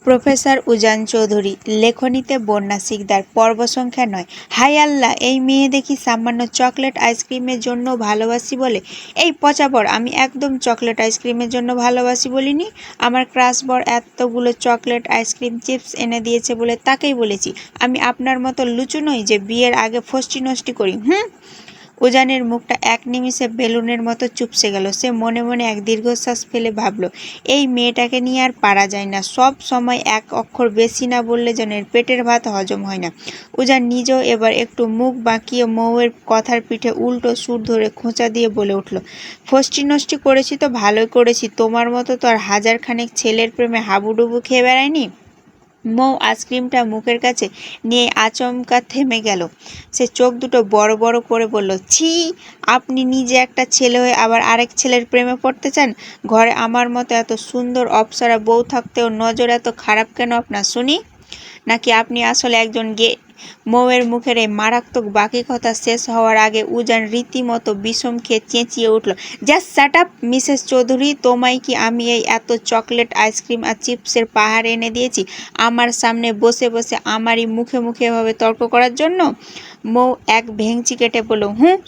Professor উজান চৌধুরী, লেখনীতে বন্যা শিকদার, পর্ব সংখ্যা ৯। হায় আল্লাহ, এই মেয়ে দেখি সামান্য চকলেট আইসক্রিমের জন্য ভালোবাসি বলে। এই পচাবর, আমি একদম চকলেট আইসক্রিমের জন্য ভালোবাসি বলিনি। আমার ক্রাশ বর এতগুলো চকলেট আইসক্রিম চিপস এনে দিয়েছে বলে তাকেই বলেছি। আমি আপনার মতো লুচু নই যে বিয়ের আগে ফষ্টি নষ্টি করি। উজানের মুখটা এক নিমিষে বেলুনের মতো চুপসে গেল। সে মনে মনে এক দীর্ঘশ্বাস ফেলে ভাবল, এই মেয়েটাকে নিয়ে আর পারা যায় না। সব সময় এক অক্ষর বেশি না বললে যেন এর পেটের ভাত হজম হয় না। উজান নিজেও এবার একটু মুখ বাঁকিয়ে মৌয়ের কথার পিঠে উল্টো সুর ধরে খোঁচা দিয়ে বলে উঠল, ফষ্টি নষ্টি করেছি তো ভালোই করেছি। তোমার মতো তো আর হাজারখানেক ছেলের প্রেমে হাবুডুবু খেয়ে বেড়ায়নি। মৌ আইসক্রিমটা মুখের কাছে নিয়ে আচমকা থেমে গেল। সে চোখ দুটো বড় বড় করে বলল, ছি, আপনি নিজে একটা ছেলে হয়ে আবার আরেক ছেলের প্রেমে পড়তে চান? ঘরে আমার মতো এত সুন্দর অপ্সরা বউ থাকতেও নজর এত খারাপ কেন আপনার শুনি? নাকি আপনি আসলে একজন গে? মৌয়ের মুখের এই মারাত্মক বাকি কথা শেষ হওয়ার আগে উজান রীতিমতো বিষম খেয়ে চেঁচিয়ে উঠল, just shut up Mrs Chowdhury. তোমায় কি আমি এই এত চকলেট আইসক্রিম আর চিপসের পাহাড় এনে দিয়েছি আমার সামনে বসে বসে আমারই মুখে মুখে এভাবে তর্ক করার জন্য? মৌ এক ভেঙচি কেটে বলল,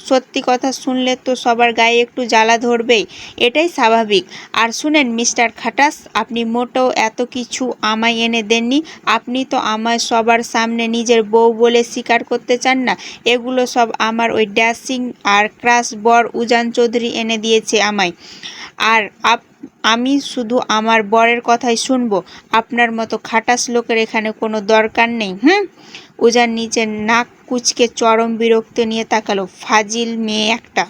সত্যি কথা শুনলে তো সবার গায়ে একটু জ্বালা ধরবেই, এটাই স্বাভাবিক। আর শুনেন মিস্টার খাটাস, আপনি মোটেও এত কিছু আমায় এনে দেননি। আপনি তো আমায় সবার সামনে নিজের বউ বলে স্বীকার করতে চান না। এগুলো সব আমার ওই ড্যাশিং আর ক্রাশ বর উজান চৌধুরী এনে দিয়েছে আমায়। আর আমি শুধু আমার বরের কথাই শুনবো। আপনার মতো খাটাস লোকের এখানে কোনো দরকার নেই। উজান নিচে নাক কুঁচকে চরম বিরক্তি নিয়ে তাকালো। ফাজিল মেয়ে একটা।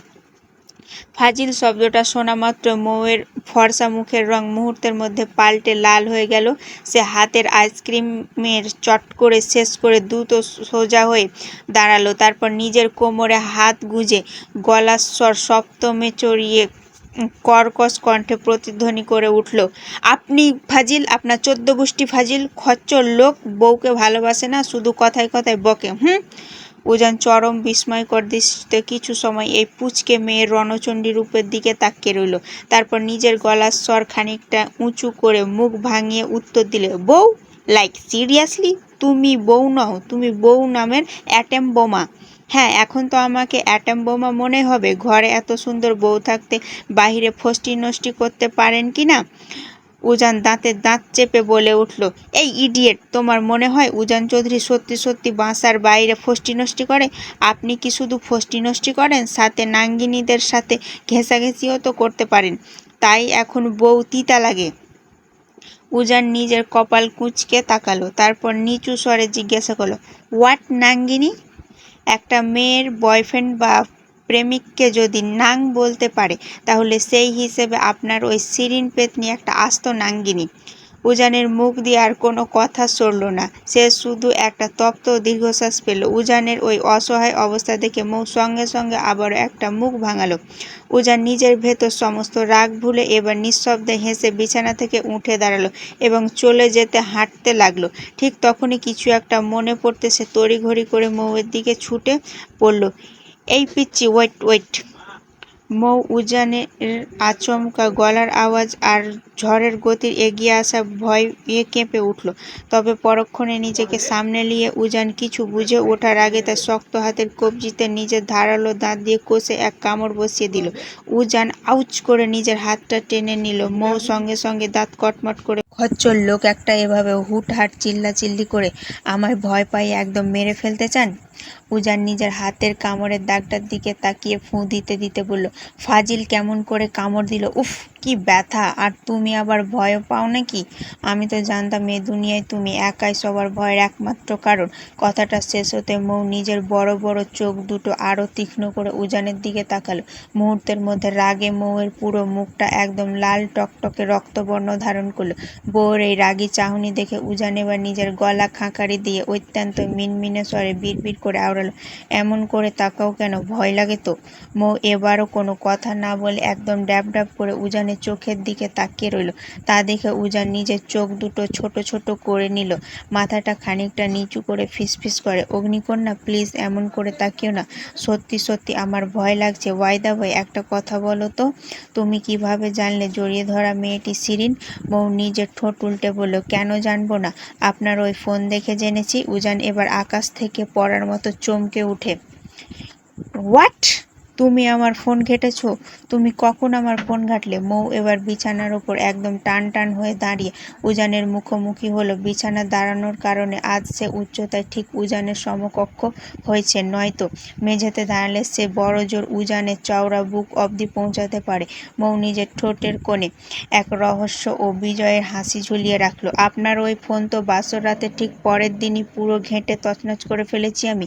ফাজিল শব্দটা শোনা মাত্র মৌয়ের ফর্সা মুখের রং মুহূর্তের মধ্যে পাল্টে লাল হয়ে গেল। সে হাতের আইসক্রিমের চট করে শেষ করে দ্রুত সোজা হয়ে দাঁড়ালো। তারপর নিজের কোমরে হাত গুঁজে গলার স্বর সপ্তমে চড়িয়ে কর্কশ কণ্ঠে প্রতিধ্বনি করে উঠল, আপনি ফাজিল, আপনার 14 গোষ্ঠী ফাজিল। খচ্চর লোক, বউকে ভালোবাসে না, শুধু কথায় কথায় বকে। উজান চরম বিস্ময়কর দৃষ্টিতে কিছু সময় এই পুচকে মেয়ের রণচণ্ডী রূপের দিকে তাকিয়ে রইল। তারপর নিজের গলার স্বর খানিকটা উঁচু করে মুখ ভাঙিয়ে উত্তর দিলে, বউ? Like seriously? তুমি বউ নও, তুমি বউ নামের অ্যাটম বোমা। হ্যাঁ, এখন তো আমাকে অ্যাটম বোমা মনে হবে। ঘরে এত সুন্দর বউ থাকতে বাহিরে ফষ্টি নষ্টি করতে পারেন কি না? উজান দাঁতে দাঁত চেপে বলে উঠল, এই ইডিয়েট, তোমার মনে হয় উজান চৌধুরী সত্যি সত্যি বাসার বাইরে ফষ্টি নষ্টি করে? আপনি কি শুধু ফষ্টি নষ্টি করেন, সাথে নাঙ্গিনীদের সাথে ঘেঁষাঘেঁষিও তো করতে পারেন, তাই এখন বউ তিতা লাগে? উজান নিজের কপাল কুঁচকে তাকালো, তারপর নিচু স্বরে জিজ্ঞাসা করলো, হোয়াট নাঙ্গিনী? একটা মেয়ের বয়ফ্রেন্ড বা প্রেমিককে যদি নাং বলতে পারে, তাহলে সেই হিসেবে আপনার ওই শিরিন পেতনি একটা আস্ত নাঙ্গিনী। উজানের মুখ দিয়ে আর কোনো কথা সরল না। সে শুধু একটা তপ্ত দীর্ঘশ্বাস পেল। উজানের ওই অসহায় অবস্থা দেখে মৌ সঙ্গে সঙ্গে আবারও একটা মুখ ভাঙালো। উজান নিজের ভেতর সমস্ত রাগ ভুলে এবার নিঃশব্দে হেসে বিছানা থেকে উঠে দাঁড়ালো এবং চলে যেতে হাঁটতে লাগলো। ঠিক তখনই কিছু একটা মনে পড়তে সে তড়িঘড়ি করে মৌয়ের দিকে ছুটে পড়ল। এই পিচ্চি, ওয়েট ওয়েট! মৌ উজানের আচমকা গলার আওয়াজ আর ঝড়ের গতির এগিয়ে আসা ভয়ে কেঁপে উঠল। তবে পরক্ষণে নিজেকে সামনে নিয়ে উজান কিছু বুঝে ওঠার আগে তার শক্ত হাতের কবজিতে নিজের ধারালো দাঁত দিয়ে কষে এক কামড় বসিয়ে দিল। উজান আউচ করে নিজের হাতটা টেনে নিল। মৌ সঙ্গে সঙ্গে দাঁত কটমট করে, খচ্চর লোক একটা, এভাবে হুটহাট চিল্লাচিল্লি করে আমায় ভয় পাইয়ে একদম মেরে ফেলতে চান? উজান নিজের হাতের কামড়ের দাগটার দিকে তাকিয়ে ফুঁ দিতে দিতে বলল, ফাজিল কেমন করে কামড় দিল, উফ কি ব্যথা! আর তুমি আবার ভয়ও পাও নাকি? আমি তো জানতাম এ দুনিয়ায় তুমি একাই সবার ভয়ের একমাত্র কারণ। কথাটা শেষ হতে মৌ নিজের বড় বড় চোখ দুটো আরো তীক্ষ্ণ করে উজানের দিকে তাকালো। মুহূর্তের মধ্যে রাগে মৌয়ের পুরো মুখটা একদম লাল টকটকে রক্তবর্ণ ধারণ করলো। বউয়ের এই রাগী চাহনি দেখে উজান এবার নিজের গলা খাঁকারি দিয়ে অত্যন্ত মিনমিনে স্বরে বিড়বিড় করে আওড়ালো, এমন করে তাকাও কেন? ভয় লাগে তো? মৌ এবারও কোনো কথা না বলে একদম ড্যাব ড্যাব করে উজানের উজানের চোখের দিকে তাকিয়ে রইল। তা দেখে উজান নিজের চোখ দুটো ছোট ছোট করে নিল, মাথাটা খানিকটা নিচু করে ফিসফিস করে, অগ্নিকন্যা প্লিজ এমন করে তাকিও না, সত্যি সত্যি আমার ভয় লাগছে। ওয়াইদা ভাই, একটা কথা বলো তো, তুমি কিভাবে জানলে জড়িয়ে ধরা মেয়েটি শিরিন? বউ নিজের ঠোঁট উল্টে বলল, কেন জানবো না, আপনার ওই ফোন দেখে জেনেছি। উজান এবার আকাশ থেকে পড়ার মতো চমকে উঠে, হোয়াট? তুমি আমার ফোন ঘেটেছো? তুমি কখন আমার ফোন ঘাটলে? মৌ এবার বিছানার ওপর একদম টান টান হয়ে দাঁড়িয়ে উজানের মুখোমুখি হলো। বিছানা দাঁড়ানোর কারণে আজ সে উচ্চতায় ঠিক উজানের সমকক্ষ হয়েছে, নয়তো মেঝেতে দাঁড়ালে সে বড় জোর উজানের চওড়া বুক অবধি পৌঁছাতে পারে। মৌ নিজের ঠোঁটের কোণে এক রহস্য ও বিজয়ের হাসি ঝুলিয়ে রাখলো। আপনার ওই ফোন তো বাসর রাতে ঠিক পরের দিনই পুরো ঘেঁটে তছনছ করে ফেলেছি আমি।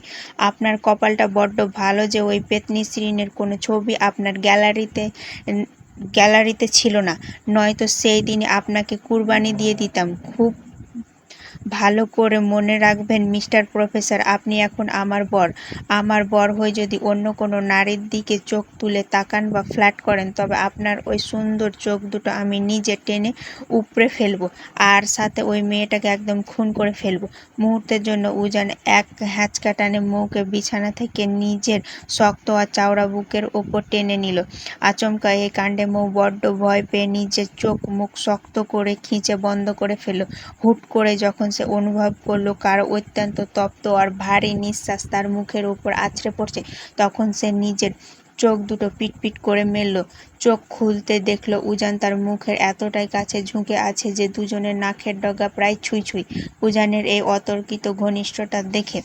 আপনার কপালটা বড্ড ভালো যে ওই পেতনি শিরিনের কোনো ছবি আপনার গ্যালারিতে ছিল না, নয়তো সেই দিনই আপনাকে কুরবানি দিয়ে দিতাম। খুব ভালো করে মনে রাখবেন মিস্টার প্রফেসর, আপনি এখন আমার বর। আমার বর হয়ে যদি অন্য কোনো নারীর দিকে চোখ তুলে তাকান বা ফ্ল্যাট করেন, তবে আপনার ওই সুন্দর চোখ দুটো আমি নিজে টেনে উপড়ে ফেলবো, আর সাথে ওই মেয়েটাকে একদম খুন করে ফেলবো। মুহূর্তের জন্য উজান এক হ্যাঁচকা টানে মৌকে বিছানা থেকে নিজের শক্ত আর চওড়া বুকের ওপর টেনে নিল। আচমকা এই কাণ্ডে মৌ বড্ড ভয় পেয়ে নিজের চোখ মুখ শক্ত করে খিঁচে বন্ধ করে ফেলল। হুট করে যখন সে অনুভব করলো কারো অত্যন্ত তপ্ত আর ভারী নিঃশ্বাস তার মুখের উপর আছড়ে পড়ছে, তখন সে নিজের চোখ দুটো পিটপিট করে মেলল। চোখ খুলতে দেখলো উজান তার মুখের এতটাই কাছে ঝুঁকে আছে যে দুজনের নাকের ডগা প্রায় ছুঁই ছুঁই। উজানের এই অতর্কিত ঘনিষ্ঠতা দেখে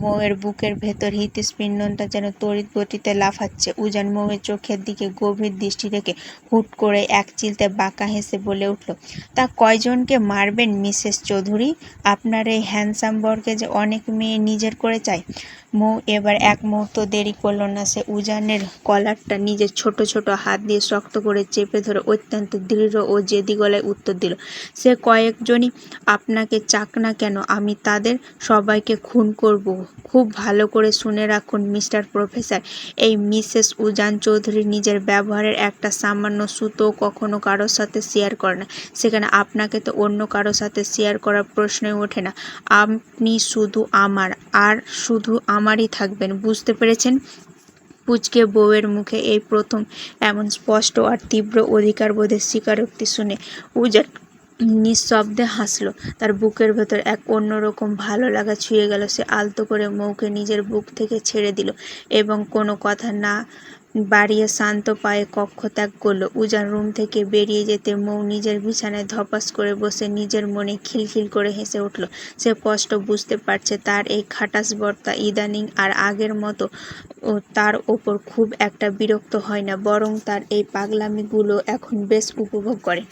মৌয়ের বুকের ভেতর হৃৎস্পন্দনটা যেন তড়িৎ গতিতে লাফাচ্ছে। উজান মৌয়ের চোখের দিকে গভীর দৃষ্টি রেখে হুট করে এক চিলতে বাঁকা হেসে বলে উঠল, তা কয়জনকে মারবেন মিসেস চৌধুরী? আপনার এই হ্যান্ডসাম বরকে যে অনেক মেয়ে নিজের করে চায়। মৌ এবার এক মুহূর্ত দেরি করল না, সে উজানের কলারটা নিজের ছোট ছোট হাত দিয়ে শক্ত করে চেপে ধরে অত্যন্ত দৃঢ় ও জেদি গলায় উত্তর দিল, সে কয়েকজনই আপনাকে চাক না কেন, আমি তাদের সবাইকে খুন করব। খুব ভালো করে শুনে রাখুন মিস্টার প্রফেসর, এই মিসেস উজান চৌধুরী নিজের ব্যবহারের একটা সামান্য সুতোও কখনো কারোর সাথে শেয়ার করে না, সেখানে আপনাকে তো অন্য কারোর সাথে শেয়ার করার প্রশ্নই ওঠে না। আপনি শুধু আমার, আর শুধু আমারই থাকবেন, বুঝতে পেরেছেন? পুচকে বউয়ের মুখে এই প্রথম এমন স্পষ্ট আর তীব্র অধিকারবোধের স্বীকারোক্তি শুনে উজান নিঃশব্দে হাসল। তার বুকের ভেতর এক অন্যরকম ভালো লাগা ছুঁয়ে গেল। সে আলতো করে মৌকে নিজের বুক থেকে ছেড়ে দিল এবং কোনো কথা না বাড়িয়ে শান্ত পায়ে কক্ষ ত্যাগ করল। উজান রুম থেকে বেরিয়ে যেতে মৌ নিজের বিছানায় ধপাস করে বসে নিজের মনে খিলখিল করে হেসে উঠল। সে স্পষ্ট বুঝতে পারছে তার এই খাটাস বর্তা ইদানিং আর আগের মতো তার ওপর খুব একটা বিরক্ত হয় না, বরং তার এই পাগলামিগুলো এখন বেশ উপভোগ করে।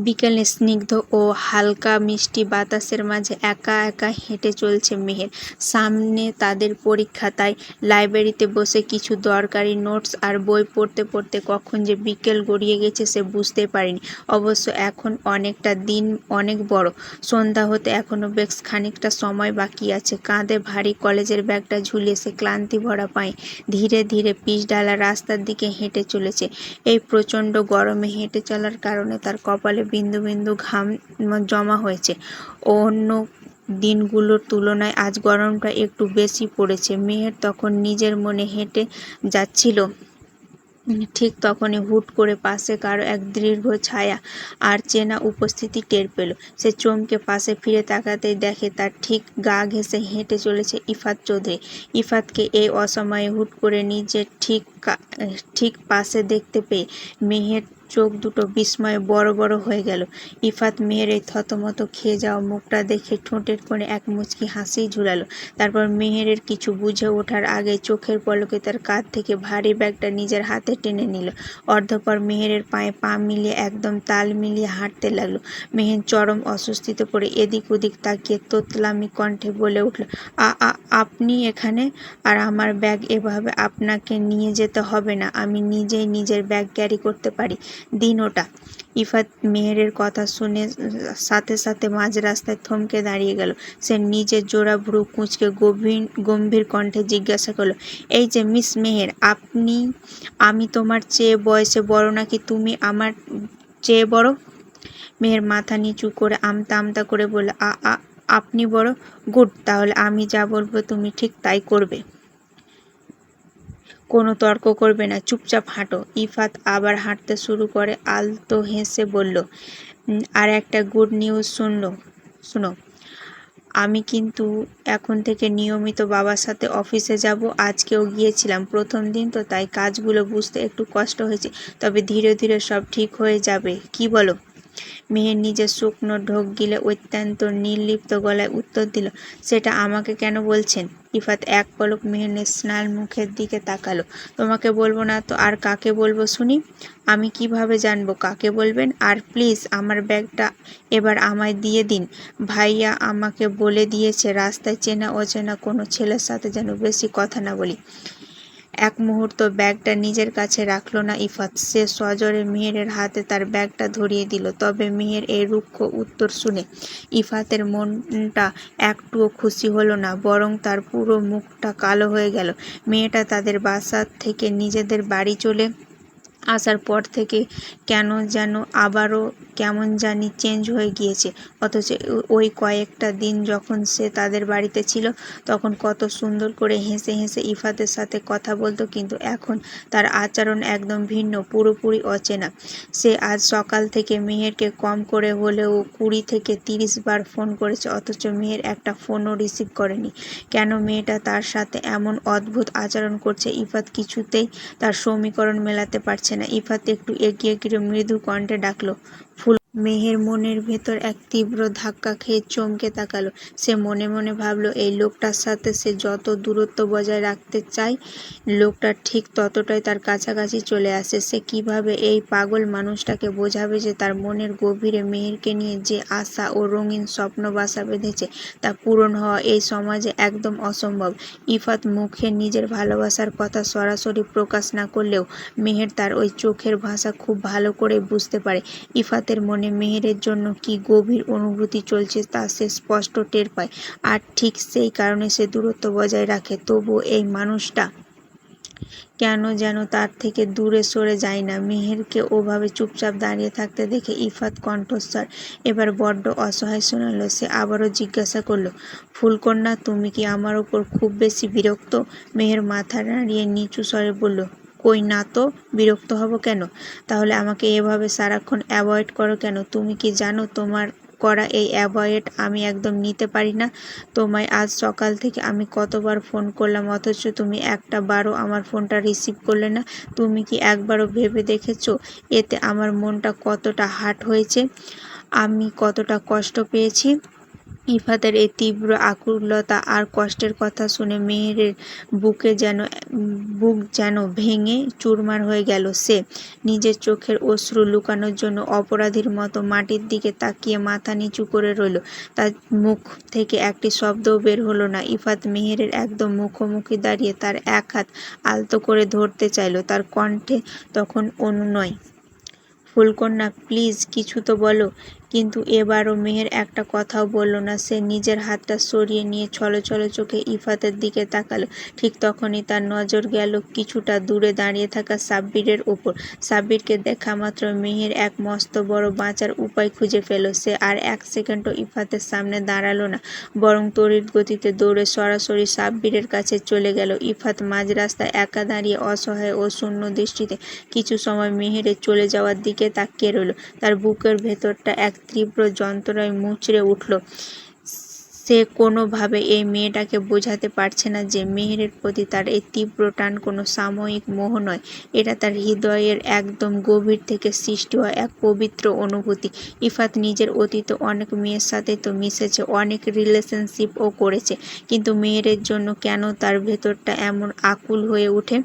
বিকেলে স্নিগ্ধ ও হালকা মিষ্টি বাতাসের মাঝে একা একা হেঁটে চলছে মেহের। সামনে তাদের পরীক্ষা, তাই লাইব্রেরিতে বসে কিছু দরকারি নোটস আর বই পড়তে পড়তে কখন যে বিকেল গড়িয়ে গেছে সে বুঝতে পারেনি। অবশ্য এখন অনেকটা দিন অনেক বড়, সন্ধ্যা হতে এখনো বেশ খানিকটা সময় বাকি আছে। কাঁধে ভারী কলেজের ব্যাগটা ঝুলিয়ে সে ক্লান্তি ভরা পায়ে ধীরে ধীরে পিচঢালা রাস্তার দিকে হেঁটে চলেছে। এই প্রচণ্ড গরমে হেঁটে চলার কারণে তার কপালে বিন্দু বিন্দু ঘাম জমা হয়েছে। অন্য দিনগুলোর তুলনায় আজ গরমটা একটু বেশি পড়েছে। মেহের তখন নিজের মনে হেঁটে যাচ্ছিল, ঠিক তখনই হুট করে পাশে কারো এক দীর্ঘ ছায়া আর চেনা উপস্থিতি টের পেল। সে চমকে পাশে ফিরে তাকাতেই দেখে তার ঠিক গা ঘেঁষে হেঁটে চলেছে ইফাত চৌধুরী। ইফাতকে এই অসময়ে হুট করে নিজের ঠিক পাশে দেখতে পেয়ে মেহের চোখ দুটো বিস্ময়ে বড় বড় হয়ে গেল। ইফাত মেহের এই থতমত খেয়ে যাওয়া মুখটা দেখে ঠোঁটের কোণে এক মুচকি হাসি ঝুলালো। তারপর মেহেরের কিছু বুঝে ওঠার আগে চোখের পলকে তার কাঁধ থেকে ভারী ব্যাগটা নিজের হাতে টেনে নিল। অর্ধপর মেহেরের পায়ে পা মিলিয়ে একদম তাল মিলিয়ে হাঁটতে লাগলো। মেহের চরম অস্বস্তিতে পড়ে এদিক ওদিক তাকিয়ে তোতলামি কণ্ঠে বলে উঠল, আপনি এখানে? আর আমার ব্যাগ এভাবে আপনাকে নিয়ে যেতে হবে না, আমি নিজেই নিজের ব্যাগ ক্যারি করতে পারি। দিন ওটা। ইফাত মেহেরের কথা শুনে সাথে সাথে মাঝ রাস্তায় থমকে দাঁড়িয়ে গেল। সে নিজের জোড়া ভ্রু কুঁচকে গম্ভীর কণ্ঠে জিজ্ঞাসা করলো, এই যে মিস মেহের, আমি তোমার চেয়ে বয়সে বড় নাকি তুমি আমার চেয়ে বড়? মেহের মাথা নিচু করে আমতা আমতা করে বলল, আপনি বড়? গুড, তাহলে আমি যা বলবো তুমি ঠিক তাই করবে। কোনো তর্ক করবে না, চুপচাপ হাঁটো। ইফাত আবার হাঁটতে শুরু করে আলতো হেসে বলল, আর একটা গুড নিউজ শুনো, আমি কিন্তু এখন থেকে নিয়মিত বাবার সাথে অফিসে যাব। আজকেও গিয়েছিলাম, প্রথম দিন তো, তাই কাজগুলো বুঝতে একটু কষ্ট হয়েছে, তবে ধীরে ধীরে সব ঠিক হয়ে যাবে, কি বলো? মেহের নিজের শুকনো ঢোক গিলে অত্যন্ত নির্লিপ্ত গলায় উত্তর দিল, সেটা আমাকে কেন বলছেন? ইফাত এক পলক মেহেরের স্নান মুখের দিকে তাকালো। তোমাকে বলবো না তো আর কাকে বলবো শুনি? আমি কিভাবে জানবো কাকে বলবেন? আর প্লিজ আমার ব্যাগটা এবার আমায় দিয়ে দিন। ভাইয়া আমাকে বলে দিয়েছে রাস্তায় চেনা অচেনা কোনো ছেলের সাথে যেন বেশি কথা না বলি। এক মুহূর্ত ব্যাগটা নিজের কাছে রাখল না ইফাত। সে সজোরে মেহেরের হাতে তার ব্যাগটা ধরিয়ে দিল। তবে মেহের এই রুক্ষ উত্তর শুনে ইফাতের মনটা একটুও খুশি হলো না, বরং তার পুরো মুখটা কালো হয়ে গেল। মেয়েটা তাদের বাসা থেকে নিজেদের বাড়ি চলে আসার পর থেকে কেন যেন আবারও কেমন জানি চেঞ্জ হয়ে গিয়েছে। অথচ ওই কয়েকটা দিন যখন সে তাদের বাড়িতে ছিল তখন কত সুন্দর করে হেসে হেসে ইফাতের সাথে কথা বলতো, কিন্তু এখন তার আচরণ একদম ভিন্ন, পুরোপুরি অচেনা। সে আজ সকাল থেকে মেহেরকে কম করে হলেও 20 থেকে 30 বার ফোন করেছে, অথচ মেহের একটা ফোনও রিসিভ করেনি। কেন মেয়েটা তার সাথে এমন অদ্ভুত আচরণ করছে? ইফাত কিছুতেই তার সমীকরণ মেলাতে পারছে না। ইফাত একটু এগিয়ে গিয়ে মৃদু কণ্ঠে ডাকলো, ফুল। মেহের মনের ভেতর এক তীব্র ধাক্কা খেয়ে চমকে তাকালো। সে মনে মনে ভাবল, এই লোকটার সাথে সে যত দূরত্ব বজায় রাখতে চায়, লোকটা ঠিক ততটাই তার কাছাকাছি চলে আসে। সে কিভাবে এই পাগল মানুষটাকে বোঝাবে যে তার মনের গভীরে মেহেরকে নিয়ে যে আশা ও রঙিন স্বপ্ন বাসা বেঁধেছে তা পূরণ হওয়া এই সমাজে একদম অসম্ভব। ইফাত মুখে নিজের ভালোবাসার কথা সরাসরি প্রকাশ না করলেও মেহের তার ওই চোখের ভাষা খুব ভালো করে বুঝতে পারে। ইফাতের মনে মেহেরের জন্য কি গভীর অনুভূতি চলছে তা সে স্পষ্ট টের পায়, আর ঠিক সেই কারণে সে দূরত্ব বজায় রাখে। তবুও এই মানুষটা কেন যেন তার থেকে দূরে সরে যায় না। মেহেরকে ওভাবে চুপচাপ দাঁড়িয়ে থাকতে দেখে ইফাত কণ্ঠস্বর এবার বড্ড অসহায় শোনালো। সে আবারও জিজ্ঞাসা করলো, ফুলকন্যা, তুমি কি আমার ওপর খুব বেশি বিরক্ত? মেহের মাথা নাড়িয়ে নিচু স্বরে বলল, কই না তো, বিরক্ত হব কেন? তাহলে আমাকে এভাবে সারাক্ষণ অ্যাভয়েড করো কেন? তুমি কি জানো তোমার করা এই অ্যাভয়েড আমি একদম নিতে পারি না? তোমায় আজ সকাল থেকে আমি কতবার ফোন করলাম, অথচ তুমি একটা বারও আমার ফোনটা রিসিভ করলে না। তুমি কি একবারও ভেবে দেখেছো এতে আমার মনটা কতটা হার্ট হয়েছে, আমি কতটা কষ্ট পেয়েছি? ইফাতের এই তীব্র আকুলতা আর কষ্টের কথা শুনে মেহেরের বুক যেন ভেঙে চুরমার হয়ে গেল। সে নিজের চোখের অশ্রু লুকানোর জন্য অপরাধীর মতো মাটির দিকে তাকিয়ে মাথা নিচু করে রইল। তার মুখ থেকে একটি শব্দও বের হলো না। ইফাত মেহেরের একদম মুখোমুখি দাঁড়িয়ে তার এক হাত আলতো করে ধরতে চাইল। তার কণ্ঠে তখন অনুনয়, ফুলকন্যা, প্লিজ কিছু তো বলো। কিন্তু এবারও মেহের একটা কথাও বলল না। সে নিজের হাতটা সরিয়ে নিয়ে ছলছল চোখে ইফাতের দিকে তাকালো। ঠিক তখনই তার নজর গেল কিছুটা দূরে দাঁড়িয়ে থাকা সাব্বিরের ওপর। সাব্বিরকে দেখা মাত্র মেহের এক মস্ত বড় বাঁচার উপায় খুঁজে পেল। সে আর এক সেকেন্ডও ইফাতের সামনে দাঁড়ালো না, বরং তড়িৎ গতিতে দৌড়ে সরাসরি সাব্বিরের কাছে চলে গেল। ইফাত মাঝ রাস্তায় একা দাঁড়িয়ে অসহায় ও শূন্য দৃষ্টিতে কিছু সময় মেহেরের চলে যাওয়ার দিকে তাকিয়ে রইল। তার বুকের ভেতরটা এক তীব্র যন্ত্রণায় মুচড়ে উঠল। সে কোনোভাবে এই মেয়েটাকে বোঝাতে পারছে না যে মেহেরের প্রতি তার এই তীব্র টান কোনো সাময়িক মোহ নয়, এটা তার হৃদয়ের একদম গভীর থেকে সৃষ্টি হওয়া এক পবিত্র অনুভূতি। ইফাত নিজের অতীতে অনেক মেয়ের সাথে তো মিশেছে, অনেক রিলেশনশিপও করেছে, কিন্তু মেহেরের জন্য কেন তার ভেতরটা এমন আকুল হয়ে ওঠে?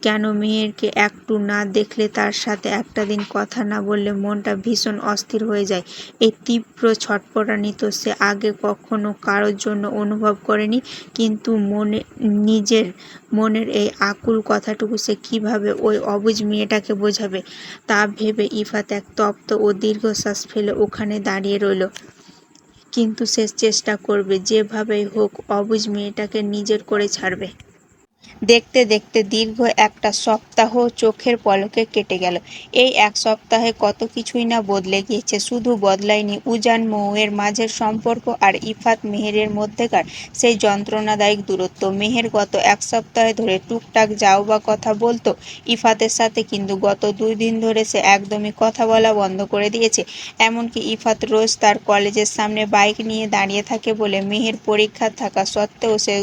কেন মেহেরকে একটু না দেখলে, তার সাথে একটা দিন কথা না বললে মনটা ভীষণ অস্থির হয়ে যায়? এই তীব্র ছটফটানি তো সে আগে কখনো কখনো কারোর জন্য অনুভব করেনি, কিন্তু নিজের মনের এই আকুল কথাটুকু সে কিভাবে ওই অবুঝ মেয়েটাকে বোঝাবে তা ভেবে ইফাত এক তপ্ত ও দীর্ঘশ্বাস ফেলে ওখানে দাঁড়িয়ে রইল। কিন্তু সে চেষ্টা করবে, যেভাবেই হোক অবুঝ মেয়েটাকে নিজের করে ছাড়বে। দেখতে দেখতে দীর্ঘ একটা সপ্তাহ চোখের পলকে কেটে গেল। এই এক সপ্তাহে কত কিছুই না বদলে গিয়েছে। শুধু বদলায়নি উজান মৌয়ের মাঝের সম্পর্ক আর ইফাত মেহেরের মধ্যেকার সেই যন্ত্রণাদায়ক দূরত্ব। মেহের গত এক সপ্তাহ ধরে টুকটাক যাও বা কথা বলতো ইফাতের সাথে, কিন্তু গত 2 দিন ধরে সে একদমই কথা বলা বন্ধ করে দিয়েছে। এমনকি ইফাত রোজ তার কলেজের সামনে বাইক নিয়ে দাঁড়িয়ে থাকে বলে মেহের পরীক্ষা থাকা সত্ত্বেও সে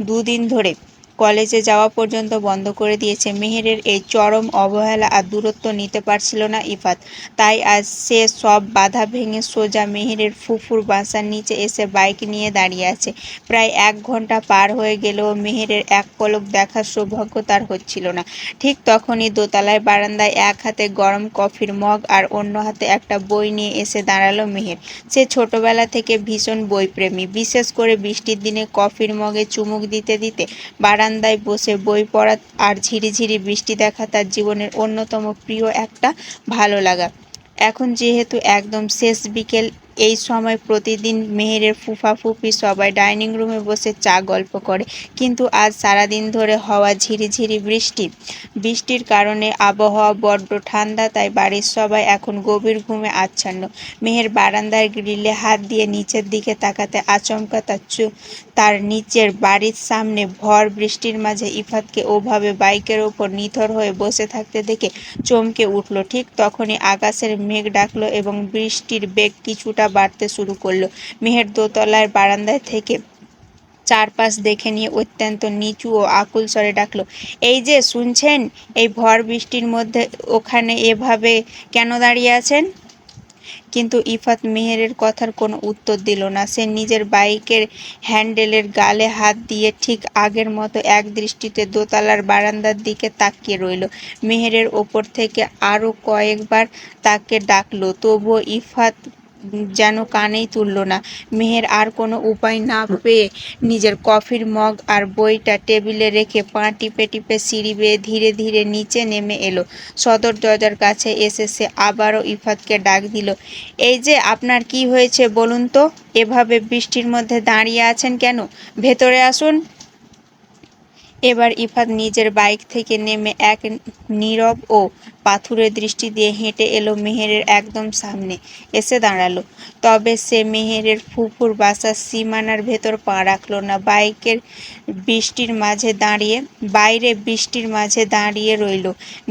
2 দিন ধরে কলেজে যাওয়া পর্যন্ত বন্ধ করে দিয়েছে। মেহেরের এই চরম অবহেলা আর দূরত্ব নিতে পারছিল না ইফাত। তাই আজ সে সব বাধা ভেঙে সোজা মেহেরের ফুফুর বাসার নিচে এসে বাইক নিয়ে দাঁড়িয়ে আছে। প্রায় 1 ঘন্টা পার হয়ে গেলেও মেহেরের এক পলক দেখার সৌভাগ্য তার হচ্ছিল না। ঠিক তখনই দোতলায় বারান্দায় এক হাতে গরম কফির মগ আর অন্য হাতে একটা বই নিয়ে এসে দাঁড়ালো মেহের। সে ছোটবেলা থেকে ভীষণ বইপ্রেমী, বিশেষ করে বৃষ্টির দিনে কফির মগে চুমুক দিতে দিতে বারান্দায় বসে বই পড়া আর ঝিরিঝিরি বৃষ্টি দেখা তার জীবনের অন্যতম প্রিয় একটা ভালো লাগা। এখন যেহেতু একদম শেষ বিকেল, এই সময় প্রতিদিন মেহেরের ফুফা ফুফি সবাই ডাইনিং রুমে বসে চা গল্প করে, কিন্তু আজ সারাদিন ধরে হওয়া ঝিরিঝিরি বৃষ্টির কারণে আবহাওয়া বড্ড ঠান্ডা, তাই বাড়ির সবাই এখন গভীর ঘুমে আচ্ছন্ন। মেহের বারান্দার গ্রিলে হাত দিয়ে নিচের দিকে তাকাতে আচমকা তার নিচের বাড়ির সামনে ভর বৃষ্টির মাঝে ইফাতকে ওভাবে বাইকের ওপর নিথর হয়ে বসে থাকতে দেখে চমকে উঠল। ঠিক তখনই আকাশের মেঘ ডাকলো এবং বৃষ্টির বেগ কিছুটা বাড়তে শুরু করলো। মেহের দোতলার বারান্দায় থেকে চারপাশ দেখে নিয়ে অত্যন্ত নিচু ও আকুল স্বরে ডাকলো, এই যে শুনছেন, এই ভর বৃষ্টির মধ্যে ওখানে এভাবে কেন দাঁড়িয়ে আছেন? কিন্তু ইফাত মেহেরের কথার কোনো উত্তর দিল না। সে নিজের বাইকের হ্যান্ডেলের গালে হাত দিয়ে ঠিক আগের মতো এক দৃষ্টিতে দোতলার বারান্দার দিকে তাকিয়ে রইল। মেহেরের ওপর থেকে আরও কয়েকবার তাকে ডাকলো, তবুও ইফাত যেন কানেই তুলল না। মেহের আর কোনো উপায় না পেয়ে নিজের কফির মগ আর বইটা টেবিলে রেখে পা টিপে টিপে সিঁড়ি বেয়ে ধীরে ধীরে নিচে নেমে এলো। সদর দরজার কাছে এসে সে আবারও ইফাতকে ডাক দিল, এই যে আপনার কি হয়েছে বলুন তো, এভাবে বৃষ্টির মধ্যে দাঁড়িয়ে আছেন কেন? ভেতরে আসুন। এবার ইফাত নিজের বাইক থেকে নেমে এক নীরব ও পাথুরে দৃষ্টি দিয়ে হেঁটে এলো মেহেরের একদম সামনে এসে দাঁড়ালো। তবে সে মেহেরের ফুফুর বাসার সীমানার ভেতর পা রাখল না। বাইরে বৃষ্টির মাঝে দাঁড়িয়ে রইল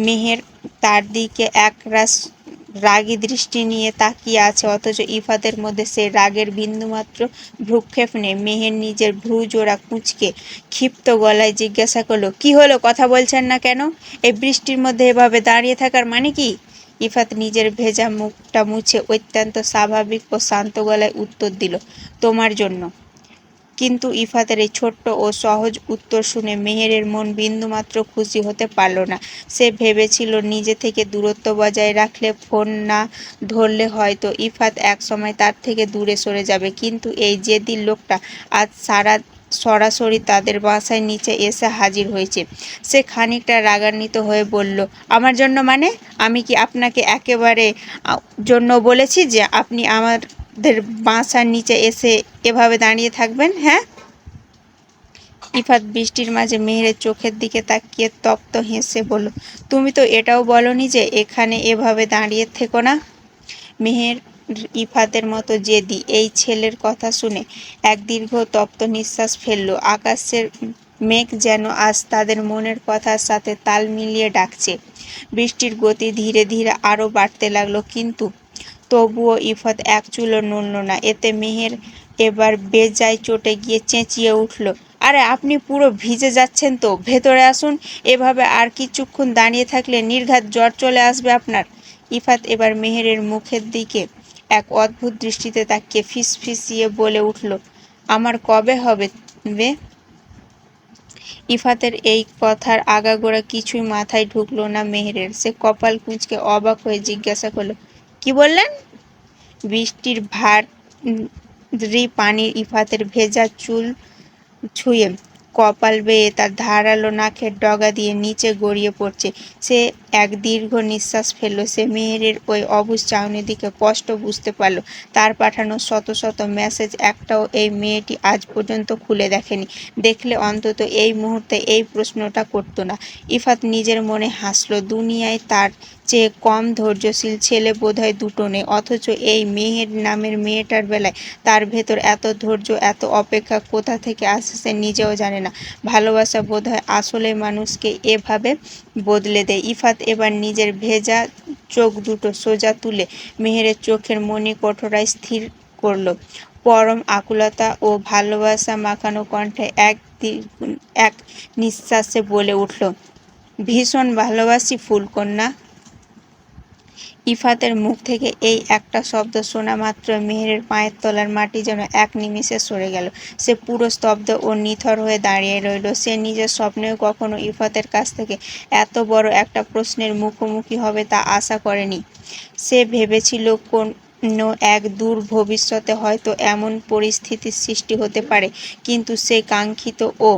মেহের। তার দিকে একরাশ রাগী দৃষ্টি নিয়ে তাকিয়ে আছে, অথচ ইফাতের মধ্যে সেই রাগের বিন্দুমাত্র ভ্রুক্ষেপ নেই। মেহের নিজের ভ্রু জোড়া কুঁচকে ক্ষিপ্ত গলায় জিজ্ঞাসা করলো, কি হলো, কথা বলছেন না কেন? এই বৃষ্টির মধ্যে এভাবে দাঁড়িয়ে থাকার মানে কি? ইফাত নিজের ভেজা মুখটা মুছে অত্যন্ত স্বাভাবিক ও শান্ত গলায় উত্তর দিল, তোমার জন্য। কিন্তু ইফাতের এই ছোট্ট ও সহজ উত্তর শুনে মেহেরের মন বিন্দুমাত্র খুশি হতে পারল না। সে ভেবেছিল নিজে থেকে দূরত্ব বজায় রাখলে, ফোন না ধরলে হয়তো ইফাত একসময় তার থেকে দূরে সরে যাবে, কিন্তু এই জেদি লোকটা আজ সরাসরি তাদের বাসায় নিচে এসে হাজির হয়েছে। সে খানিকটা রাগান্বিত হয়ে বলল, আমার জন্য মানে? আমি কি আপনাকে একেবারে জন্য বলেছি যে আপনি আমাদের বাসার নিচে এসে এভাবে দাঁড়িয়ে থাকবেন? হ্যাঁ? ইফাত বৃষ্টির মাঝে মেহেরের চোখের দিকে তাকিয়ে তপ্ত হেসে বলল, তুমি তো এটাও বলনি যে এখানে এভাবে দাঁড়িয়ে থেকো না। মেহের ইফাতের মতো জেদি এই ছেলের কথা শুনে এক দীর্ঘ তপ্ত নিঃশ্বাস ফেলল। আকাশের মেঘ যেন আজ তাদের মনের কথার সাথে তাল মিলিয়ে ডাকছে। বৃষ্টির গতি ধীরে ধীরে আরও বাড়তে লাগলো, কিন্তু তবুও ইফাত এক চুলও নড়ল না। এতে মেহের এবার বেজায় চটে গিয়ে চেঁচিয়ে উঠল, আরে আপনি পুরো ভিজে যাচ্ছেন তো, ভেতরে আসুন। এভাবে আর কিছুক্ষণ দাঁড়িয়ে থাকলে নির্ঘাত জ্বর চলে আসবে আপনার। ইফাত এবার মেহেরের মুখের দিকে এক অদ্ভুত দৃষ্টিতে তাকিয়ে ফিসফিসিয়ে বলে উঠল, আমার কবে হবে? ইফাতের এই কথার আগাগোড়া কিছুই মাথায় ঢুকল না মেহেরের। সে কপাল কুঁচকে অবাক হয়ে জিজ্ঞাসা করল, কি বললেন? বৃষ্টির ভার পানির ইফাতের ভেজা চুল ছুঁয়ে কপাল বেয়ে তার ধারালো নাকের ডগা দিয়ে নিচে গড়িয়ে পড়ছে। সে এক দীর্ঘ নিঃশ্বাস ফেলল। সে মেহেরের ওই অবুঝ চাহনির দিকে স্পষ্ট বুঝতে পারল। তার পাঠানো শত শত মেসেজ একটাও এই মেয়েটি আজ পর্যন্ত খুলে দেখেনি। দেখলে অন্তত এই মুহূর্তে এই প্রশ্নটা করতো না। ইফাত নিজের মনে হাসল। দুনিয়ায় তার চেয়ে কম ধৈর্যশীল ছেলে বোধহয় দুটো নেই। অথচ এই মেহের নামের মেয়েটার বেলায় তার ভেতর এত ধৈর্য, এত অপেক্ষা কোথা থেকে আসে সে নিজেও জানে না। ভালোবাসা বোধহয় আসলে মানুষকে এভাবে বদলে দেয়। ইফাত এবার নিজের ভেজা চোখ দুটো সোজা তুলে মেহেরের চোখের মণিকোঠরায় স্থির করল। পরম আকুলতা ও ভালোবাসা মাখানো কণ্ঠে এক নিঃশ্বাসে বলে উঠল, ভীষণ ভালোবাসি ফুলকন্যা। ইফাতের মুখ থেকে এই একটা শব্দ শোনা মাত্র মেহেরের পায়ের তলার মাটি যেন এক নিমিষে সরে গেল। সে পুরো স্তব্ধ ও নিথর হয়ে দাঁড়িয়ে রইল। সে নিজের স্বপ্নেও কখনো ইফাতের কাছ থেকে এত বড় একটা প্রশ্নের মুখোমুখি হবে তা আশা করেনি। সে ভেবেছিল কোনো এক দূর ভবিষ্যতে হয়তো এমন পরিস্থিতির সৃষ্টি হতে পারে, কিন্তু সেই কাঙ্ক্ষিত ও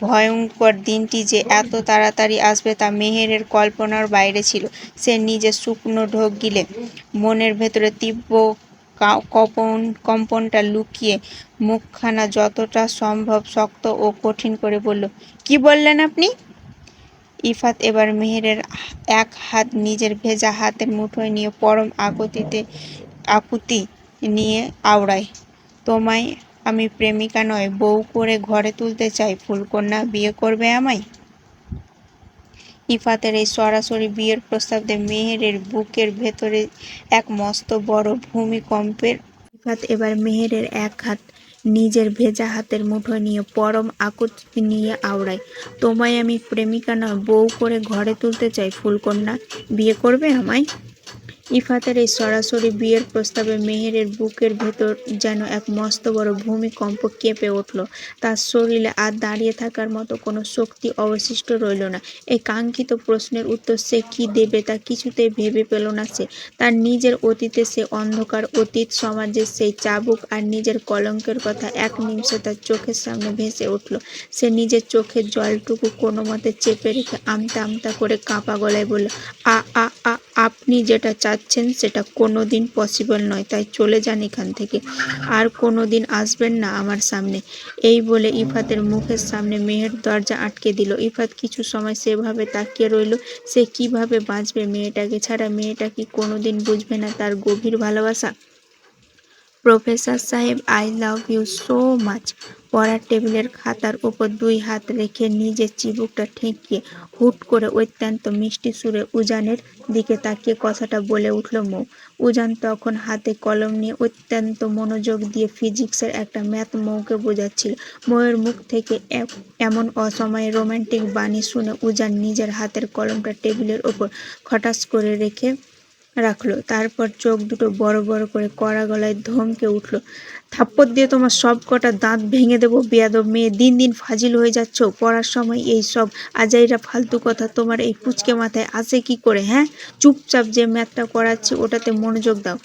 ভয়ঙ্কর দিনটি যে এত তাড়াতাড়ি আসবে তা মেহেরের কল্পনার বাইরে ছিল। সে নিজে শুকনো ঢোক গিলে মনের ভেতরে তীব্র কম্পনটা লুকিয়ে মুখখানা যতটা সম্ভব শক্ত ও কঠিন করে বলল, কি বললেন আপনি? ইফাত এবার মেহেরের এক হাত নিজের ভেজা হাতের মুঠোয় নিয়ে পরম আকুতি নিয়ে আওড়ায়, তোমায় আমি প্রেমিকা নয় বউ করে ঘরে তুলতে চাই ফুলকন্যা, বিয়ে করবে আমায়? ইফাতের এই সরাসরি বিয়ের প্রস্তাবে মেহেরের বুকের ভেতরে এক মস্ত বড় ভূমিকম্পের। ইফাত এবার মেহেরের এক হাত নিজের ভেজা হাতের মুঠোয় নিয়ে পরম আকুতি নিয়ে আওড়ায়, তোমায় আমি প্রেমিকা নয় বউ করে ঘরে তুলতে চাই ফুলকন্যা, বিয়ে করবে আমায়? ইফাতের এই সরাসরি বিয়ের প্রস্তাবে মেহেরের বুকের ভেতর যেন এক মস্ত বড় ভূমিকম্প কেঁপে উঠল। তার শরীরে আর দাঁড়িয়ে থাকার মতো কোনো শক্তি অবশিষ্ট রইল না। এই কাঙ্ক্ষিত প্রশ্নের উত্তর সে কি দেবে তা কিছুতেই ভেবে পেল না সে। তার নিজের অতীতে সে অন্ধকার অতীত, সমাজের সেই চাবুক আর নিজের কলঙ্কের কথা এক নিমিষে তার চোখের সামনে ভেসে উঠল। সে নিজের চোখের জলটুকু কোনো মতে চেপে রেখে আমতা আমতা করে কাঁপা গলায় বলল, আপনি যেটা চাচ্ছেন সেটা কোনো দিন পসিবল নয়, তাই চলে যান এখান থেকে, আর কোনো দিন আসবেন না আমার সামনে। এই বলে ইফাতের মুখের সামনে মেহের দরজা আটকে দিল। ইফাত কিছু সময় সেভাবে তাকিয়ে রইল। সে কিভাবে বাঁচবে মেয়েটাকে ছাড়া? মেয়েটা কি কোনো দিন বুঝবে না তার গভীর ভালোবাসা? প্রফেসর সাহেব, I love you so much. পড়ার টেবিলের খাতার ওপর দুই হাত রেখে নিজের চিবুকটা ঠেকিয়ে হুট করে অত্যন্ত মিষ্টি সুরে উজানের দিকে তাকিয়ে কথাটা বলে উঠল মৌ। উজান তখন হাতে কলম নিয়ে অত্যন্ত মনোযোগ দিয়ে ফিজিক্সের একটা ম্যাথ মৌকে বোঝাচ্ছিল। মৌয়ের মুখ থেকে এমন অসময়ে রোমান্টিক বাণী শুনে উজান নিজের হাতের কলমটা টেবিলের ওপর খটাস করে রেখে রাখলো। তারপর চোখ দুটো বড় বড় করে কড়া গলায় ধমকে উঠল, থাপ্পড় দিয়ে তোমার সব কটা দাঁত ভেঙে দেবো বেয়াদব মেয়ে, দিন দিন ফাজিল হয়ে যাচ্ছ। পড়ার সময় এই সব আজাইরা ফালতু কথা তোমার এই পুচকে মাথায় আসে কি করে? হ্যাঁ, চুপচাপ যে ম্যাথটা করাচ্ছি ওটাতে মনোযোগ দাও।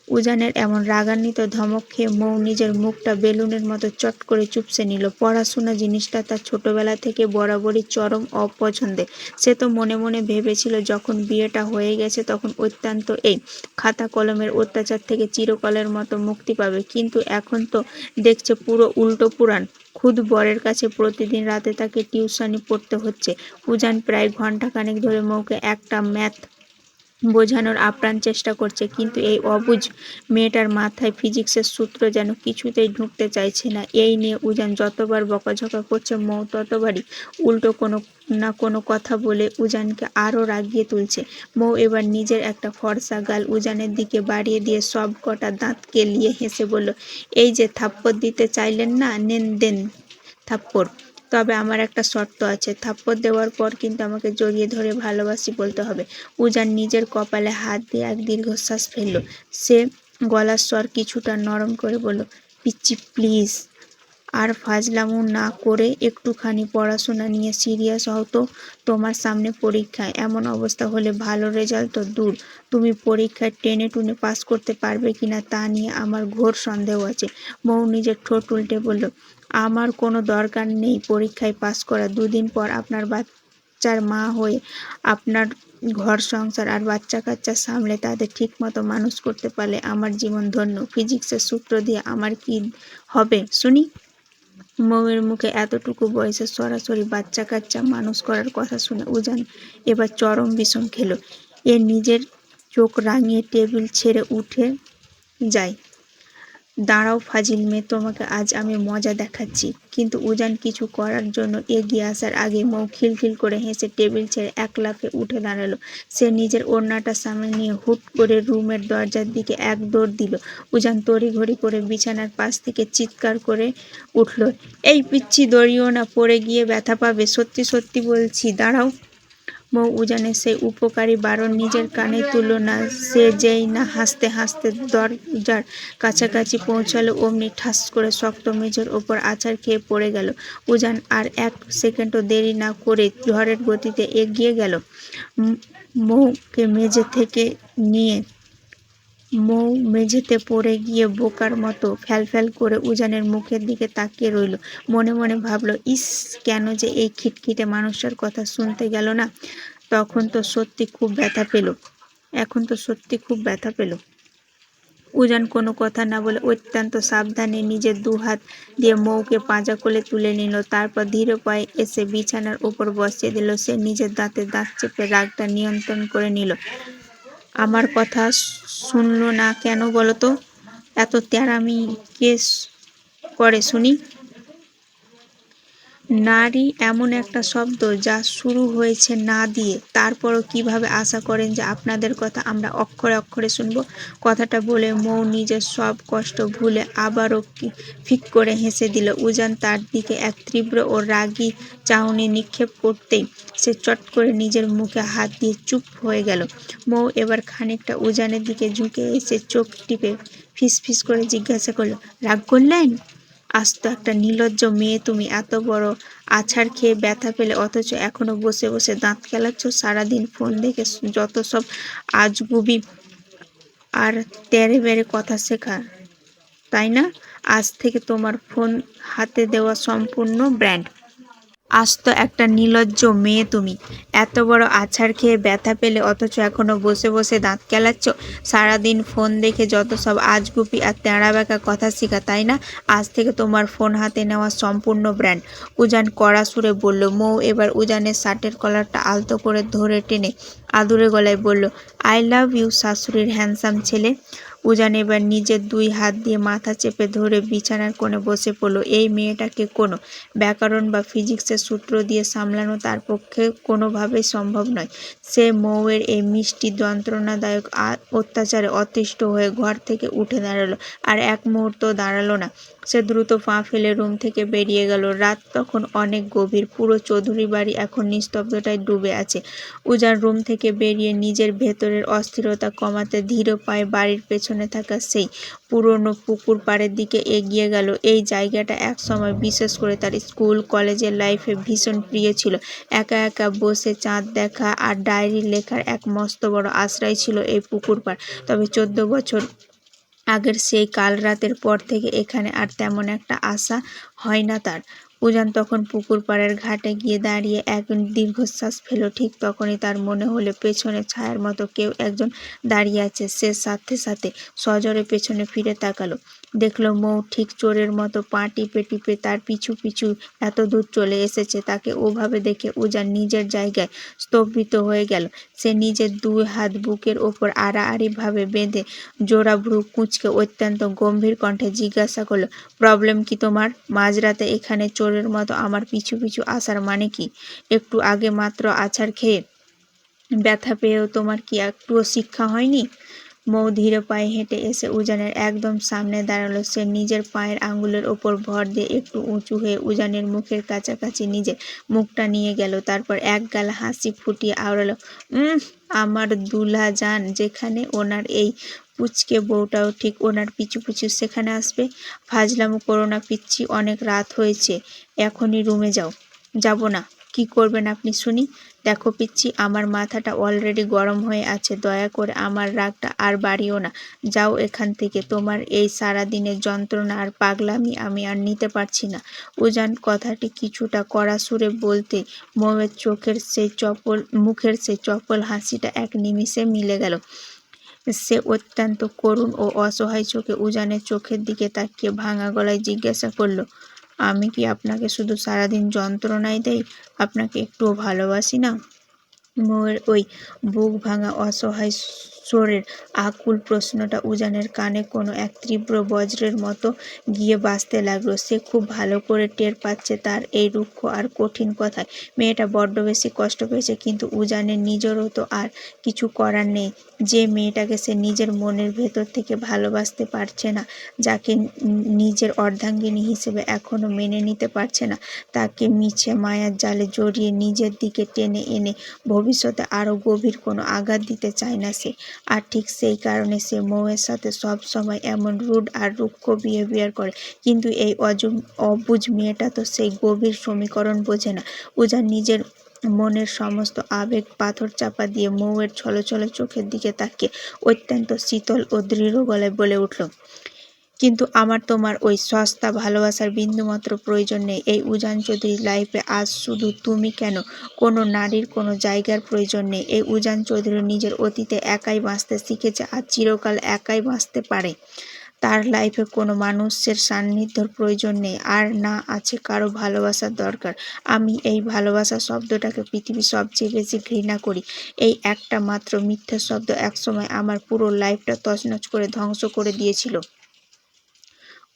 উজানের এমন রাগান্বিত ধমক খেয়ে মৌ নিজের মুখটা বেলুনের মতো চট করে চুপসে নিল। পড়াশোনা জিনিসটা তার ছোটবেলা থেকে বরাবরই চরম অপছন্দের। সে তো মনে মনে ভেবেছিল যখন বিয়েটা হয়ে গেছে তখন অত্যন্ত এই খাতা কলমের অত্যাচার থেকে চিরকালের মতো মুক্তি পাবে, কিন্তু এখন তো দেখছে পুরো উল্টো পুরাণ। খুদ বরের কাছে প্রতিদিন রাতে তাকে টিউশনি পড়তে হচ্ছে। উজান প্রায় ঘন্টাখানেক ধরে মৌকে একটা ম্যাথ বোঝানোর আপ্রাণ চেষ্টা করছে, কিন্তু এই অবুঝ মেয়েটার মাথায় ফিজিক্সের সূত্র যেন কিছুতেই ঢুকতে চাইছে না। এই নিয়ে উজান যতবার বকাঝকা করছে মৌ ততবারই উল্টো কোনো না কোনো কথা বলে উজানকে আরও রাগিয়ে তুলছে। মৌ এবার নিজের একটা ফর্সা গাল উজানের দিকে বাড়িয়ে দিয়ে সব কটা দাঁত কেলিয়ে হেসে বলল, এই যে থাপ্পড় দিতে চাইলেন না, নেন দেন থাপ্পড়। তবে আমার একটা শর্ত আছে, থাপ্পড় দেওয়ার পর কিন্তু আমাকে জড়িয়ে ধরে ভালোবাসি বলতে হবে। উজান নিজের কপালে হাত দিয়ে এক দীর্ঘশ্বাস ফেলল। সে গলার স্বর কিছুটা নরম করে বলল, পিচ্চি প্লিজ, আর ফাজলামো না করে একটুখানি পড়াশোনা নিয়ে সিরিয়াস হও তো। তোমার সামনে পরীক্ষা, এমন অবস্থা হলে ভালো রেজাল্ট তো দূর, তুমি পরীক্ষায় টেনে টুনে পাস করতে পারবে কিনা তা নিয়ে আমার ঘোর সন্দেহ আছে। মৌ নিজের ঠোঁট উল্টে বলল, আমার কোনো দরকার নেই পরীক্ষায় পাস করা। দুদিন পর আপনার বাচ্চার মা হয়ে আপনার ঘর সংসার আর বাচ্চা কাচ্চা সামলে তাদের ঠিক মতো মানুষ করতে পারলে আমার জীবন ধন্য। ফিজিক্সের সূত্র দিয়ে আমার কি হবে শুনি? মৌয়ের মুখে এতটুকু বয়সে সরাসরি বাচ্চা কাচ্চা মানুষ করার কথা শুনে উজান এবার চরম বিষম খেল। এ নিজের চোখ রাঙিয়ে টেবিল ছেড়ে উঠে যায়। দাঁড়াও ফাজিল মেয়ে, তোমাকে আজ আমি মজা দেখাচ্ছি। কিন্তু উজান কিছু করার জন্য এগিয়ে আসার আগে মৌ খিলখিল করে হেসে টেবিল ছেড়ে এক লাফে উঠে দাঁড়ালো। সে নিজের ওড়নাটা সামনে নিয়ে হুট করে রুমের দরজার দিকে এক দৌড় দিল। উজান তড়িঘড়ি করে বিছানার পাশ থেকে চিৎকার করে উঠল, এই পিচ্ছি দৌড়িও না, পড়ে গিয়ে ব্যথা পাবে। সত্যি সত্যি বলছি, দাঁড়াও। মৌ উজানের সেই উপকারী বারণ নিজের কানে তুলল না। সে যেই না হাসতে হাসতে দরজার কাছাকাছি পৌঁছালো অমনি ঠাস করে শক্ত মেঝের ওপর আছাড় খেয়ে পড়ে গেল। উজান আর এক সেকেন্ডও দেরি না করে ঝড়ের গতিতে এগিয়ে গেল। মৌকে মেঝে থেকে নিয়ে মৌ মেঝেতে পড়ে গিয়ে বোকার মতো ফ্যালফ্যাল করে উজানের মুখের দিকে তাকিয়ে রইল। মনে মনে ভাবল, ইস, কেন যে এই খিটখিটে মানুষটার কথা শুনতে গেল না। এখন তো সত্যি খুব ব্যথা পেল। উজান কোনো কথা না বলে অত্যন্ত সাবধানে নিজের দু হাত দিয়ে মৌকে পাঁজা কোলে তুলে নিল। তারপর ধীর পায়ে এসে বিছানার উপর বসিয়ে দিল। সে নিজের দাঁতে দাঁত চেপে রাগটা নিয়ন্ত্রণ করে নিল। আমার কথা শুনলো না কেন বলো তো? এত তেড়ামি কে করে শুনি? নারী এমন একটা শব্দ যা শুরু হয়েছে না দিয়ে। তারপরও কিভাবে আশা করেন যে আপনাদের কথা আমরা অক্ষরে অক্ষরে শুনব? কথাটা বলে মৌ নিজের সব কষ্ট ভুলে আবারও ফিক করে হেসে দিল। উজান তার দিকে এক তীব্র ও রাগী চাহনি নিক্ষেপ করতেই সে চট করে নিজের মুখে হাত দিয়ে চুপ হয়ে গেল। মৌ এবার খানিকটা উজানের দিকে ঝুঁকে এসে চোখ টিপে ফিসফিস করে জিজ্ঞাসা করলো, রাগ করলেন? আস্ত একটা নির্লজ্জ মেয়ে তুমি। এত বড় আছাড় খেয়ে ব্যথা পেলে অথচ এখনো বসে বসে দাঁত কেলাচ্ছ। সারাদিন ফোন দেখে যত সব আজগুবি আর তেড়ে বেড়ে কথা শেখা, তাই না? আজ থেকে তোমার ফোন হাতে দেওয়া সম্পূর্ণ ব্র্যান্ড। আস্ত একটা নির্লজ্জ মেয়ে তুমি। এত বড় আছাড় খেয়ে ব্যথা পেলে অথচ এখনো বসে বসে দাঁত কেলাচ্ছ। সারাদিন ফোন দেখে যত সব আজগুবি আর তেড়া বেঁকা কথা শেখা, তাই না? আজ থেকে তোমার ফোন হাতে নেওয়া সম্পূর্ণ ব্র্যান্ড। উজান কড়া সুরে বলল। মৌ এবার উজানের শার্টের কলারটা আলতো করে ধরে টেনে আদুরে গলায় বলল, আই লাভ ইউ শাশুড়ির হ্যান্ডসাম ছেলে। উজান এবার নিজের দুই হাত দিয়ে মাথা চেপে ধরে বিছানার কোণে বসে পড়ল। এই মেয়েটাকে কোনো ব্যাকরণ বা ফিজিক্সের সূত্র দিয়ে সামলানো তার পক্ষে কোনোভাবেই সম্ভব নয়। সে মৌয়ের এই মিষ্টি যন্ত্রণাদায়ক অত্যাচারে অতিষ্ঠ হয়ে ঘর থেকে উঠে দাঁড়ালো। আর এক মুহূর্ত দাঁড়ালো না। সে দ্রুত পা ফেলে রুম থেকে বেরিয়ে গেল। রাত তখন অনেক গভীর। পুরো চৌধুরী বাড়ি এখন নিস্তব্ধতায় ডুবে আছে। উজান রুম থেকে বেরিয়ে নিজের ভেতরের অস্থিরতা কমাতে ধীর পায়ে বাড়ির পেছনে থাকা সেই পুরনো পুকুর পাড়ের দিকে এগিয়ে গেল। এই জায়গাটা একসময় বিশেষ করে তার স্কুল কলেজের লাইফে ভীষণ প্রিয় ছিল। একা একা বসে চাঁদ দেখা আর ডায়েরি লেখার এক মস্ত বড় আশ্রয় ছিল এই পুকুর পাড়। তবে 14 বছর আগের সেই কাল রাতের পর থেকে এখানে আর তেমন একটা আশা হয় না তার। উজান তখন পুকুর পাড়ের ঘাটে গিয়ে দাঁড়িয়ে এক দীর্ঘশ্বাস ফেল। ঠিক তখনই তার মনে হলো পেছনে ছায়ার মতো কেউ একজন দাঁড়িয়ে আছে। সে সাথে সাথে সজোরে পেছনে ফিরে তাকালো। দেখলো মৌ ঠিক চোরের মতো পা টিপে টিপে তার পিছু পিছু এত দূর চলে এসেছে। তাকে ওভাবে দেখে উজান নিজের জায়গায় স্তম্ভিত হয়ে গেল। সে নিজের দুই হাত বুকের ওপর আড়াআড়ি ভাবে বেঁধে জোড়া ভ্রু কুঁচকে অত্যন্ত গম্ভীর কণ্ঠে জিজ্ঞাসা করলো, প্রবলেম কি তোমার? মাঝরাতে এখানে চোরের মতো আমার পিছু পিছু আসার মানে কি? একটু আগে মাত্র আছাড় খেয়ে ব্যথা পেয়েও তোমার কি একটুও শিক্ষা হয়নি? মৌ ধীর পায়ে হেঁটে এসে উজানের একদম সামনে দাঁড়ালো। সে নিজের পায়ের আঙুলের ওপর ভর দিয়ে একটু উঁচু হয়ে উজানের মুখের কাছাকাছি নিজের মুখটা নিয়ে গেল। তারপর এক গাল হাসি ফুটিয়ে আওড়ালো, আমার দুলহাজান। যেখানে ওনার এই পুচকে বউটাও ঠিক ওনার পিছু পিছু সেখানে আসবে। ফাজলামো করো না পিচ্ছি, অনেক রাত হয়েছে, এখনই রুমে যাও। যাব না। কি করবেন আপনি শুনি? দেখো পিচ্ছি, আমার মাথাটা অলরেডি গরম হয়ে আছে, দয়া করে আমার রাগটা আর বাড়িও না। যাও এখান থেকে, তোমার এই সারাদিনের যন্ত্রণা আর পাগলামি আমি আর নিতে পারছি না। উজান কথাটি কিছুটা কড়া সুরে বলতে মৌয়ের মুখের সেই চপল হাসিটা এক নিমিষে মিলে গেল। সে অত্যন্ত করুণ ও অসহায় চোখে উজানের চোখের দিকে তাকিয়ে ভাঙা গলায় জিজ্ঞাসা করল, আমি কি আপনাকে শুধু সারাদিন যন্ত্রণাই দেই? আপনাকে একটুও ভালোবাসি না? মৌয়ের ওই বুক ভাঙা অসহায় স্বরের আকুল প্রশ্নটা উজানের কানে কোনো এক তীব্র বজ্রের মতো গিয়ে বাজতে লাগলো। সে খুব ভালো করে টের পাচ্ছে তার এই রুক্ষ আর কঠিন কথায় মেয়েটা বড্ড বেশি কষ্ট পেয়েছে, কিন্তু উজানের নিজেরও তো আর কিছু করার নেই। যে মেয়েটাকে সে নিজের মনের ভেতর থেকে ভালোবাসতে পারছে না, যাকে নিজের অর্ধাঙ্গিনী হিসেবে এখনো মেনে নিতে পারছে না, তাকে মিছে মায়ার জালে জড়িয়ে নিজের দিকে টেনে এনে ভবিষ্যতে আরও গভীর কোনো আঘাত দিতে চায় না সে। আর ঠিক সেই কারণে সে মৌয়ের সাথে সব সময় এমন রুড আর রুক্ষ বিহেভিয়ার করে। কিন্তু এই অবুঝ মেয়েটা তো সেই গভীর সমীকরণ বোঝে না। উজান নিজের মনের সমস্ত আবেগ পাথর চাপা দিয়ে মৌয়ের ছলছলে চোখের দিকে তাকিয়ে অত্যন্ত শীতল ও দৃঢ় গলায় বলে উঠল, কিন্তু আমার তোমার ওই সস্তা ভালোবাসার বিন্দুমাত্র প্রয়োজন নেই। এই উজান চৌধুরীর লাইফে আজ শুধু তুমি কেন, কোনো নারীর কোনো জায়গার প্রয়োজন নেই। এই উজান চৌধুরী নিজের অতীতে একাই বাঁচতে শিখেছে আর চিরকাল একাই বাঁচতে পারে। তার লাইফে কোনো মানুষের সান্নিধ্যর প্রয়োজন নেই, আর না আছে কারো ভালোবাসার দরকার। আমি এই ভালোবাসা শব্দটাকে পৃথিবীর সবচেয়ে বেশি ঘৃণা করি। এই একটা মাত্র মিথ্যা শব্দ একসময় আমার পুরো লাইফটা তছনছ করে ধ্বংস করে দিয়েছিল।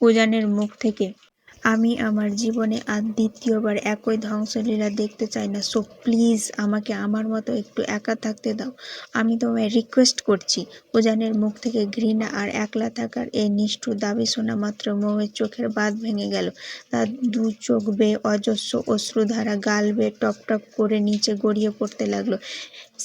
উজানের মুখ থেকে আমি আমার জীবনে আর দ্বিতীয়বার একই ধ্বংসলীলা দেখতে চাই না। সো প্লিজ আমাকে আমার মতো একটু একা থাকতে দাও, আমি তোমায় রিকোয়েস্ট করছি। উজানের মুখ থেকে ঘৃণা আর একলা থাকার এই নিষ্ঠুর দাবি শোনা মাত্র মৌয়ের চোখের বাঁধ ভেঙে গেল। তার দু চোখ বেয়ে অজস্র অশ্রুধারা গাল বেয়ে টপ টপ করে নিচে গড়িয়ে পড়তে লাগলো।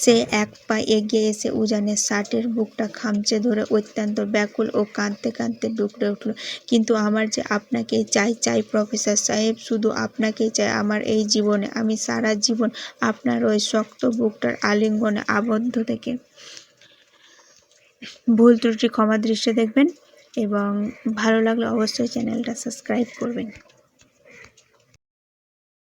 সে এক পা এগিয়ে এসে উজানের শার্টের বুকটা খামচে ধরে অত্যন্ত ব্যাকুল ও কাঁদতে কাঁদতে ডুকরে উঠল, কিন্তু আমার যে আপনাকেই চাই প্রফেসর সাহেব, শুধু আপনাকেই চাই আমার এই জীবনে। আমি সারা জীবন আপনার ওই শক্ত বুকটার আলিঙ্গনে আবদ্ধ থেকে। ভুল ত্রুটি ক্ষমা দৃষ্টিতে দেখবেন এবং ভালো লাগলে অবশ্যই চ্যানেলটা সাবস্ক্রাইব করবেন।